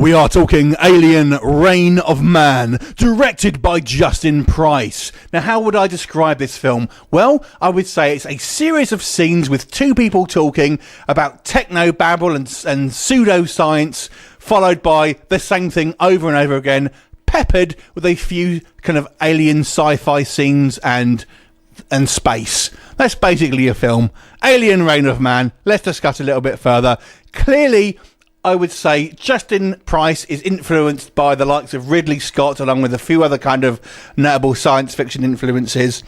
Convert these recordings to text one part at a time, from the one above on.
We are talking Alien Reign of Man, directed by Justin Price. Now, how would I describe this film? Well, I would say it's a series of scenes with two people talking about techno-babble and pseudoscience, followed by the same thing over and over again, peppered with a few kind of alien sci-fi scenes and space. That's basically a film. Alien Reign of Man. Let's discuss a little bit further. Clearly, I would say Justin Price is influenced by the likes of Ridley Scott, along with a few other kind of notable science fiction influences,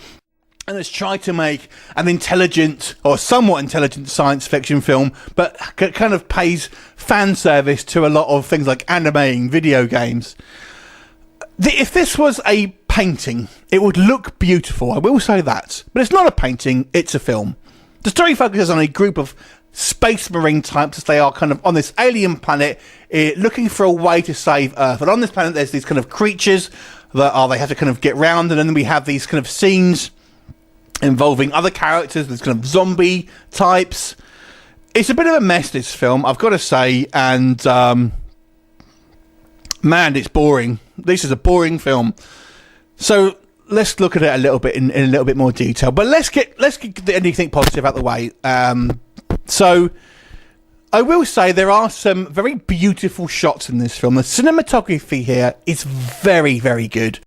and has tried to make an intelligent or somewhat intelligent science fiction film, but kind of pays fan service to a lot of things like anime, video games. If this was a painting, it would look beautiful, I will say that. But it's not a painting, it's a film. The story focuses on a group of space marine types as they are kind of on this alien planet looking for a way to save Earth. And on this planet there's these kind of creatures that they have to kind of get round, and then we have these kind of scenes involving other characters, these kind of zombie types. It's a bit of a mess, this film, I've got to say, and man, it's boring. This is a boring film. So let's look at it a little bit in a little bit more detail. But let's get anything positive out the way. So I will say there are some very beautiful shots in this film. The cinematography here is very, very good.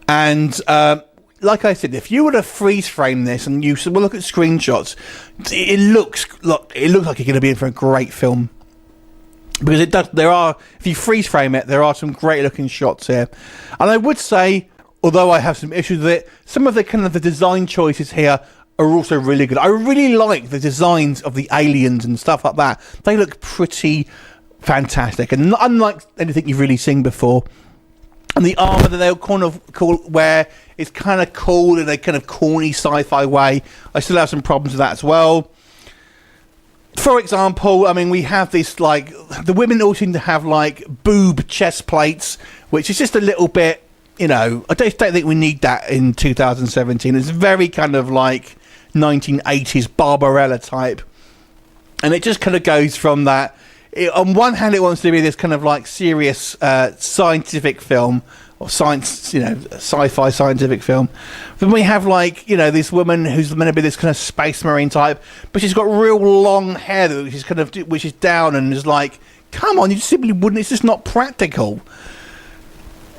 And like I said, if you were to freeze frame this and you will look at screenshots, it looks like you're going to be in for a great film. Because it does. If you freeze frame it, there are some great looking shots here. And I would say, although I have some issues with it, some of the kind of the design choices here are also really good. I really like the designs of the aliens and stuff like that. They look pretty fantastic and unlike anything you've really seen before. And the armor that they'll kind of wear is kind of cool in a kind of corny sci-fi way. I still have some problems with that as well. For example, I mean, we have this, like, the women all seem to have, like, boob chest plates, which is just a little bit, you know, I don't think we need that in 2017. It's very kind of like 1980s Barbarella type. And it just kind of goes from that. On one hand, it wants to be this kind of like serious scientific film, or science, you know, sci-fi scientific film. Then we have, like, you know, this woman who's meant to be this kind of space marine type, but she's got real long hair which is down and is like, come on, you simply wouldn't. It's just not practical.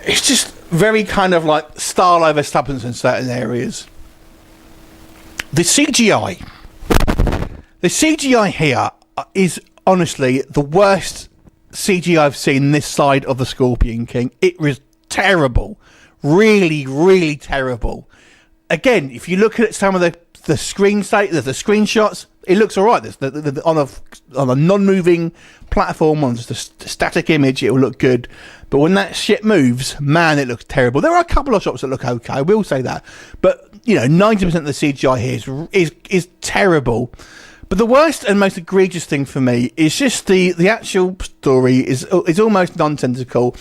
It's just very kind of like style over substance in certain areas. The CGI here is honestly the worst CGI I've seen this side of the Scorpion King. It was terrible, really, really terrible. Again, if you look at some of the screenshots, it looks all right. On a non-moving platform, on just a static image, it will look good. But when that shit moves, man, it looks terrible. There are a couple of shots that look okay, I will say that. But, you know, 90% of the CGI here is terrible. But the worst and most egregious thing for me is just the actual story is almost nonsensical.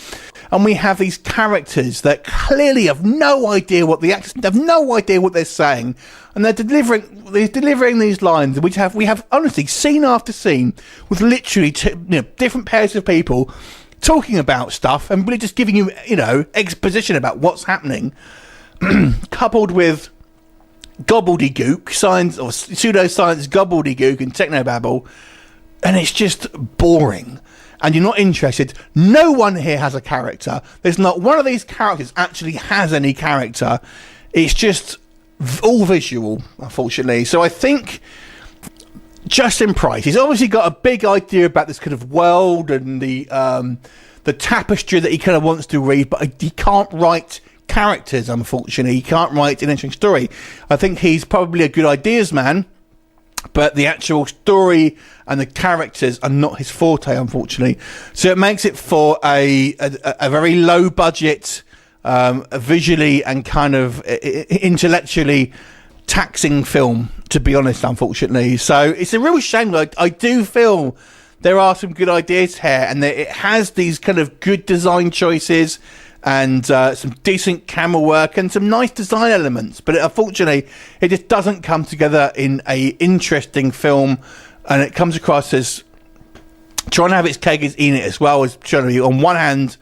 And we have these characters that clearly have no idea what the actors have no idea what they're saying, and they're delivering these lines. We have honestly scene after scene with literally different pairs of people talking about stuff and really just giving you exposition about what's happening, coupled with gobbledygook science or pseudoscience gobbledygook and technobabble, and it's just boring. And you're not interested. No one here has a character. There's not one of these characters actually has any character. It's just all visual, unfortunately. So I think Justin Price, he's obviously got a big idea about this kind of world and the tapestry that he kind of wants to read, but he can't write characters, unfortunately. He can't write an interesting story. I think he's probably a good ideas man, but the actual story and the characters are not his forte, unfortunately. So it makes it for a very low budget, visually and kind of intellectually taxing film, to be honest, unfortunately. So it's a real shame. Like, I do feel there are some good ideas here, and it has these kind of good design choices and some decent camera work and some nice design elements, but unfortunately it just doesn't come together in a interesting film, and it comes across as trying to have its cake in it as well as trying to be, on one hand,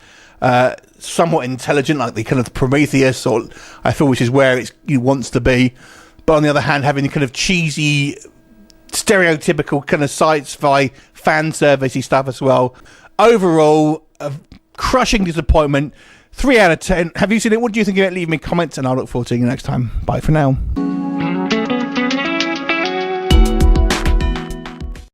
somewhat intelligent, like the kind of Prometheus, or I feel, which is where it wants to be, but on the other hand, having the kind of cheesy, stereotypical kind of sci-fi fan servicey stuff as well. Overall, a crushing disappointment. 3 out of 10. Have you seen it? What do you think of it? Leave me comments, and I'll look forward to seeing you next time. Bye for now.